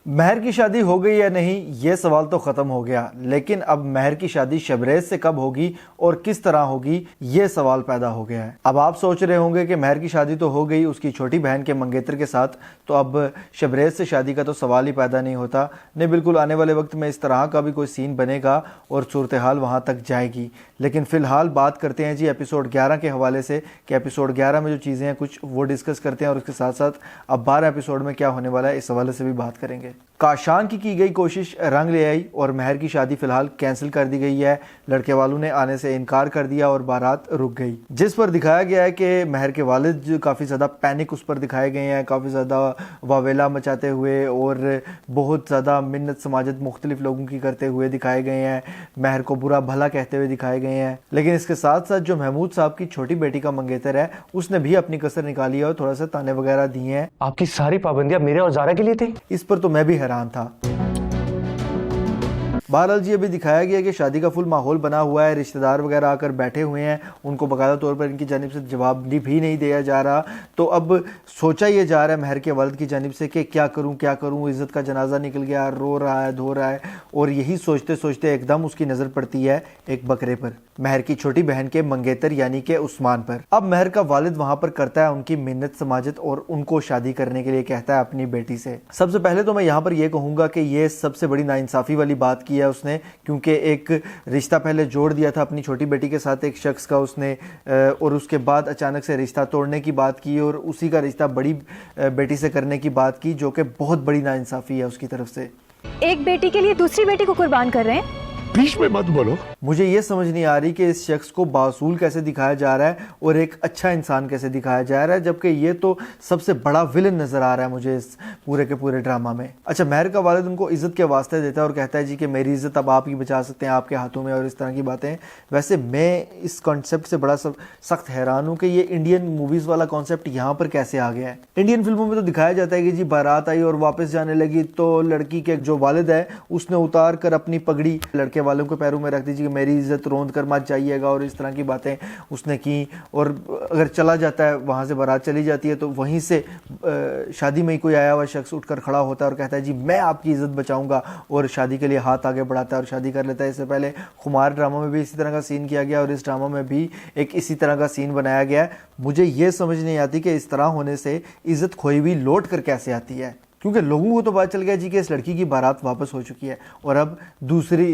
महर की शादी हो गई या नहीं ये सवाल तो ख़त्म हो गया, लेकिन अब महर की शादी शबरेज से कब होगी और किस तरह होगी ये सवाल पैदा हो गया है। अब आप सोच रहे होंगे कि महर की शादी तो हो गई उसकी छोटी बहन के मंगेतर के साथ, तो अब शबरेज से शादी का तो सवाल ही पैदा नहीं होता। नहीं, बिल्कुल आने वाले वक्त में इस तरह का भी कोई सीन बनेगा और सूरत हाल वहाँ तक जाएगी। लेकिन फ़िलहाल बात करते हैं जी एपिसोड 11 के हवाले से कि एपिसोड 11 में जो चीज़ें हैं कुछ वो डिस्कस करते हैं और उसके साथ साथ अब 12 एपिसोड में क्या होने वाला है इस हवाले से भी बात करेंगे। काशान की गई कोशिश रंग ले आई और महर की शादी फिलहाल कैंसिल कर दी गई है। लड़के वालों ने आने से इनकार कर दिया और बारात रुक गई, जिस पर दिखाया गया है कि महर के वालिद जो काफ़ी ज़्यादा पैनिक उस पर दिखाए गए हैं, काफ़ी ज़्यादा वावेला मचाते हुए और बहुत ज़्यादा मिन्नत समाजत मुख्तलिफ लोगों की करते हुए दिखाए गए हैं, महर को बुरा भला कहते हुए दिखाए गए हैं। लेकिन इसके साथ साथ जो महमूद साहब की छोटी बेटी का मंगेतर है उसने भी अपनी कसर निकाली है और थोड़ा सा ताने वगैरह दिए हैं। आपकी सारी पाबंदियां मेरे और ज़ारा के लिए थी। इस पर तो मैं भी हैरान था। बहरहाल जी अभी दिखाया गया कि शादी का फुल माहौल बना हुआ है, रिश्तेदार वगैरह आकर बैठे हुए हैं, उनको बाकायदा तौर पर इनकी जानिब से जवाब भी नहीं दिया जा रहा। तो अब सोचा ये जा रहा है महर के वालिद की जानिब से कि क्या करूं, इज़्ज़त का जनाजा निकल गया, रो रहा है, धो रहा है। और यही सोचते सोचते एकदम उसकी नज़र पड़ती है एक बकरे पर, महर की छोटी बहन के मंगेतर यानी कि उस्मान पर। अब महर का वालिद वहाँ पर करता है उनकी मिन्नत समाजत और उनको शादी करने के लिए कहता है अपनी बेटी से। सबसे पहले तो मैं यहाँ पर यह कहूँगा कि ये सबसे बड़ी नाइंसाफ़ी वाली बात की है उसने, क्योंकि एक रिश्ता पहले जोड़ दिया था अपनी छोटी बेटी के साथ एक शख्स का उसने, और उसके बाद अचानक से रिश्ता तोड़ने की बात की और उसी का रिश्ता बड़ी बेटी से करने की बात की, जो कि बहुत बड़ी नाइंसाफ़ी है उसकी तरफ से। एक बेटी के लिए दूसरी बेटी को कुर्बान कर रहे हैं। बीच में मत बोलो। मुझे ये समझ नहीं आ रही कि इस शख्स को बासूल कैसे दिखाया जा रहा है और एक अच्छा इंसान कैसे दिखाया जा रहा है, जबकि ये तो सबसे बड़ा विलन नजर आ रहा है मुझे इस पूरे के पूरे ड्रामा में। अच्छा, महर का वालिद उनको इज्जत के वास्ते देता है और कहता है जी कि मेरी इज्जत अब आप ही बचा सकते हैं, आपके हाथों में, और इस तरह की बातें। वैसे मैं इस कॉन्सेप्ट से बड़ा सख्त हैरान हूँ कि ये इंडियन मूवीज़ वाला कॉन्सेप्ट यहाँ पर कैसे आ गया है। इंडियन फिल्मों में तो दिखाया जाता है कि जी बारात आई और वापस जाने लगी तो लड़की के जो वालिद है उसने उतार कर अपनी पगड़ी लड़के वालों के पैरों में रख दीजिए कि मेरी इज्जत रोंद कर मत जाइएगा, और इस तरह की बातें उसने की। और अगर चला जाता है, वहाँ से बारात चली जाती है, तो वहीं से शादी में ही कोई आया हुआ शख्स उठकर खड़ा होता है और कहता है जी मैं आपकी इज्जत बचाऊंगा, और शादी के लिए हाथ आगे बढ़ाता है और शादी कर लेता है। इससे पहले खुमार ड्रामा में भी इसी तरह का सीन किया गया और इस ड्रामा में भी एक इसी तरह का सीन बनाया गया है। मुझे ये समझ नहीं आती कि इस तरह होने से इज्जत खोई हुई लौट कर कैसे आती है, क्योंकि लोगों को तो पता चल गया जी कि इस लड़की की बारात वापस हो चुकी है और अब दूसरी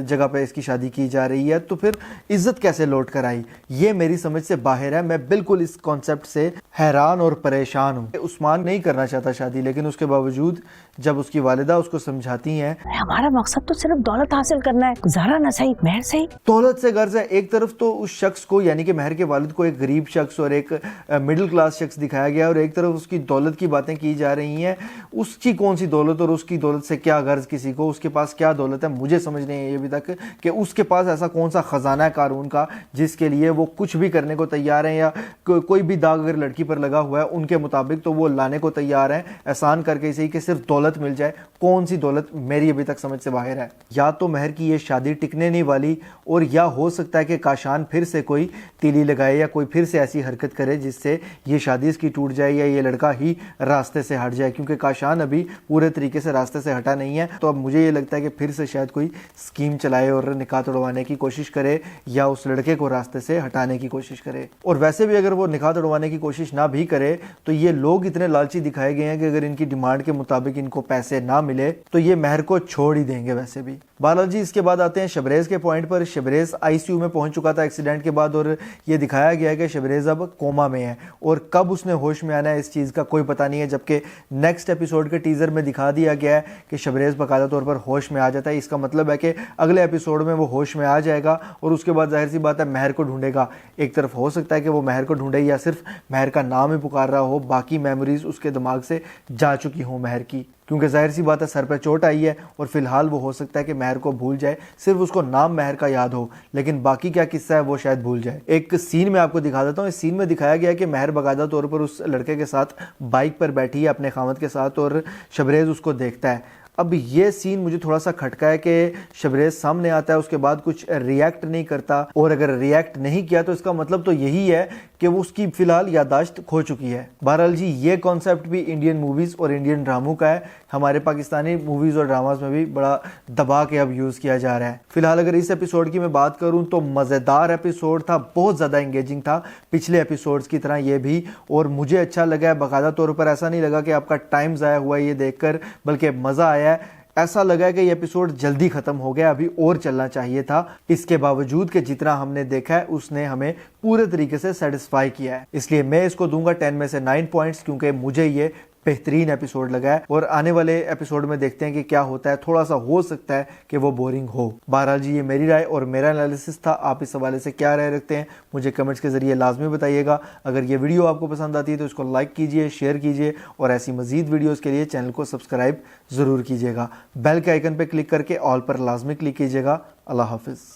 जगह पे इसकी शादी की जा रही है, तो फिर इज्जत कैसे लौट कर आई, ये मेरी समझ से बाहर है। मैं बिल्कुल इस कॉन्सेप्ट से हैरान और परेशान हूँ। उस्मान नहीं करना चाहता शादी, लेकिन उसके बावजूद जब उसकी वालिदा उसको समझाती हैं, हमारा मकसद तो सिर्फ दौलत हासिल करना है, ज़ारा ना सही महर सही। दौलत से गर्ज है। एक तरफ तो उस शख्स को यानी कि महर के वालिद को एक गरीब शख्स और एक मिडिल क्लास शख्स दिखाया गया, और एक तरफ उसकी दौलत की बातें की जा रही हैं। उसकी कौन सी दौलत और उसकी दौलत से क्या गर्ज किसी को, उसके पास क्या दौलत है, मुझे समझ नहीं है अभी तक कि उसके पास ऐसा कौन सा खजाना है कानून का जिसके लिए वो कुछ भी करने को तैयार है, या कोई भी दाग अगर लड़की पर लगा हुआ है उनके मुताबिक तो वो लाने को तैयार है, एहसान करके इसे कि सिर्फ दौलत मिल जाए। कौन सी दौलत, मेरी अभी तक समझ से बाहर है। या तो महर की ये शादी टिकने नहीं वाली, और या हो सकता है कि काशान फिर से कोई तीली लगाए या कोई फिर से ऐसी हरकत करे जिससे ये शादी इसकी टूट जाए या ये लड़का ही रास्ते से हट जाए, क्योंकि काशान अभी पूरे तरीके से रास्ते से हटा नहीं है। तो अब मुझे ये लगता है कि फिर से शायद कोई स्कीम चलाए और निकाह तोड़वाने की कोशिश करे या उस लड़के को रास्ते से हटाने की कोशिश करे। और वैसे भी अगर वो निकाह तोड़वाने की कोशिश ना भी करे तो ये लोग इतने लालची दिखाए गए हैं कि अगर इनकी डिमांड के मुताबिक इनको पैसे ना मिले तो ये महर को छोड़ ही देंगे वैसे भी। बालाजी, इसके बाद आते हैं शबरेज के पॉइंट पर। शबरेज आईसीयू में पहुंच चुका था एक्सीडेंट के बाद, और ये दिखाया गया है कि शबरेज अब कोमा में है और कब उसने होश में आना है इस चीज़ का कोई पता नहीं है, जबकि नेक्स्ट एपिसोड के टीजर में दिखा दिया गया है कि शबरेज बाकायदा तौर पर होश में आ जाता है। इसका मतलब है कि अगले एपिसोड में वो होश में आ जाएगा और उसके बाद जाहिर सी बात है महर को ढूंढेगा। एक तरफ हो सकता है कि वो महर को ढूंढे या सिर्फ महर का नाम ही पुकार रहा हो, बाकी मेमोरीज उसके दिमाग से जा चुकी हों महर की, क्योंकि जाहिर सी बात है सर पे चोट आई है और फिलहाल वो हो सकता है कि महर को भूल जाए, सिर्फ उसको नाम महर का याद हो, लेकिन बाकी क्या किस्सा है वो शायद भूल जाए। एक सीन में आपको दिखा देता हूँ। इस सीन में दिखाया गया है कि महर बाकायदा तौर पर उस लड़के के साथ बाइक पर बैठी है अपने खामद के साथ और शबरेज उसको देखता है। अब ये सीन मुझे थोड़ा सा खटका है कि शबरेज सामने आता है, उसके बाद कुछ रिएक्ट नहीं करता, और अगर रिएक्ट नहीं किया तो इसका मतलब तो यही है कि वो उसकी फिलहाल याददाश्त खो चुकी है। बहरहाल जी, ये कॉन्सेप्ट भी इंडियन मूवीज और इंडियन ड्रामों का है, हमारे पाकिस्तानी मूवीज और ड्रामास में भी बड़ा दबा के अब यूज किया जा रहा है। फिलहाल अगर इस एपिसोड की मैं बात करूं तो मजेदार एपिसोड था, बहुत ज्यादा एंगेजिंग था पिछले एपिसोड्स की तरह ये भी, और मुझे अच्छा लगा है। बाकायदा तौर पर ऐसा नहीं लगा कि आपका टाइम जाया हुआ है ये देखकर, बल्कि मजा आया है। ऐसा लगा कि ये एपिसोड जल्दी खत्म हो गया, अभी और चलना चाहिए था। इसके बावजूद कि जितना हमने देखा है उसने हमें पूरे तरीके से सेटिस्फाई किया है, इसलिए मैं इसको दूंगा 10 में से 9 पॉइंट्स, क्योंकि मुझे ये बेहतरीन एपिसोड लगा है। और आने वाले एपिसोड में देखते हैं कि क्या होता है, थोड़ा सा हो सकता है कि वो बोरिंग हो। बहरहाल जी, ये मेरी राय और मेरा एनालिसिस था। आप इस हवाले से क्या राय रखते हैं मुझे कमेंट्स के जरिए लाजमी बताइएगा। अगर ये वीडियो आपको पसंद आती है तो इसको लाइक कीजिए, शेयर कीजिए, और ऐसी मजीद वीडियोज़ के लिए चैनल को सब्सक्राइब ज़रूर कीजिएगा। बेल के आइकन पर क्लिक करके ऑल पर लाजमी क्लिक कीजिएगा। अल्लाह हाफिज़।